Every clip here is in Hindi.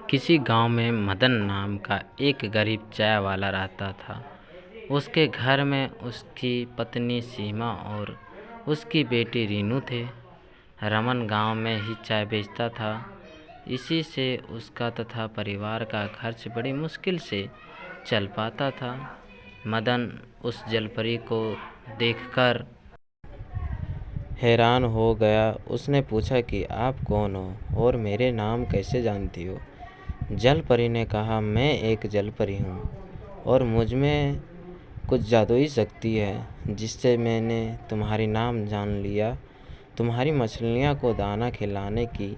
किसी गांव में मदन नाम का एक गरीब चाय वाला रहता था। उसके घर में उसकी पत्नी सीमा और उसकी बेटी रीनू थे। रमन गांव में ही चाय बेचता था। इसी से उसका तथा परिवार का खर्च बड़ी मुश्किल से चल पाता था। मदन उस जलपरी को देखकर हैरान हो गया। उसने पूछा कि आप कौन हो और मेरे नाम कैसे जानती हो? जलपरी ने कहा, मैं एक जलपरी हूँ और मुझ में कुछ जादुई शक्ति है जिससे मैंने तुम्हारी नाम जान लिया। तुम्हारी मछलियों को दाना खिलाने की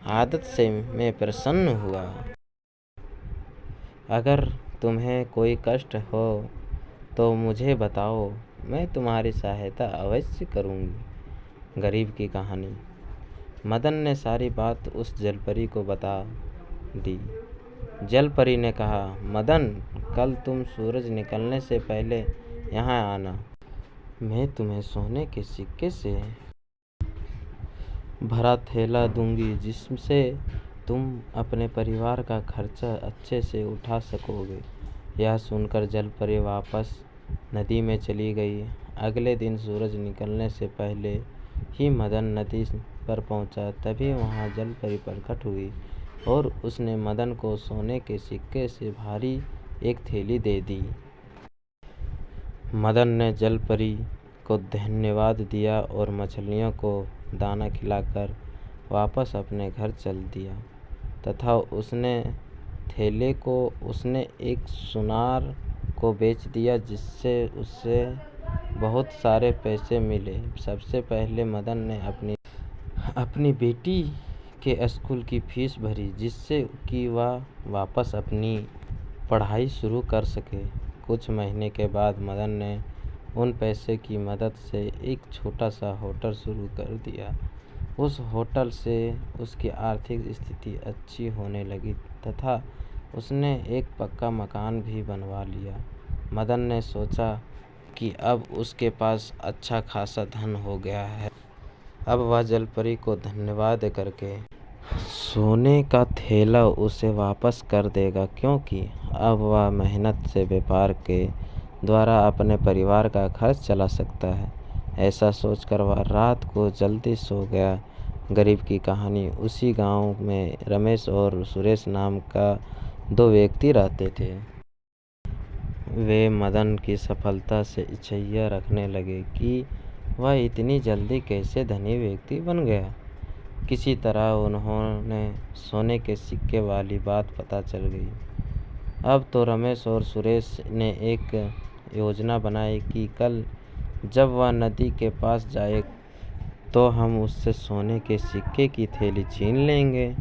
आदत से मैं प्रसन्न हुआ। अगर तुम्हें कोई कष्ट हो तो मुझे बताओ, मैं तुम्हारी सहायता अवश्य करूँगी। गरीब की कहानी। मदन ने सारी बात उस जलपरी को बता दी। जलपरी ने कहा, मदन, कल तुम सूरज निकलने से पहले यहाँ आना। मैं तुम्हें सोने के सिक्के से भरा थैला दूंगी जिससे तुम अपने परिवार का खर्चा अच्छे से उठा सकोगे। यह सुनकर जलपरी वापस नदी में चली गई। अगले दिन सूरज निकलने से पहले ही मदन नदी पर पहुंचा। तभी वहां जलपरी प्रकट हुई और उसने मदन को सोने के सिक्के से भारी एक थैली दे दी। मदन ने जलपरी को धन्यवाद दिया और मछलियों को दाना खिलाकर वापस अपने घर चल दिया तथा उसने थैले को उसने एक सुनार को बेच दिया जिससे उसे बहुत सारे पैसे मिले। सबसे पहले मदन ने अपनी बेटी के स्कूल की फीस भरी जिससे कि वह वापस अपनी पढ़ाई शुरू कर सके। कुछ महीने के बाद मदन ने उन पैसे की मदद से एक छोटा सा होटल शुरू कर दिया। उस होटल से उसकी आर्थिक स्थिति अच्छी होने लगी तथा उसने एक पक्का मकान भी बनवा लिया। मदन ने सोचा कि अब उसके पास अच्छा खासा धन हो गया है। अब वह जलपरी को धन्यवाद करके सोने का थैला उसे वापस कर देगा, क्योंकि अब वह मेहनत से व्यापार के द्वारा अपने परिवार का खर्च चला सकता है। ऐसा सोचकर वह रात को जल्दी सो गया। गरीब की कहानी। उसी गांव में रमेश और सुरेश नाम का दो व्यक्ति रहते थे। वे मदन की सफलता से इच्छा रखने लगे कि वह इतनी जल्दी कैसे धनी व्यक्ति बन गया। किसी तरह उन्होंने सोने के सिक्के वाली बात पता चल गई। अब तो रमेश और सुरेश ने एक योजना बनाई कि कल जब वह नदी के पास जाए तो हम उससे सोने के सिक्के की थैली छीन लेंगे।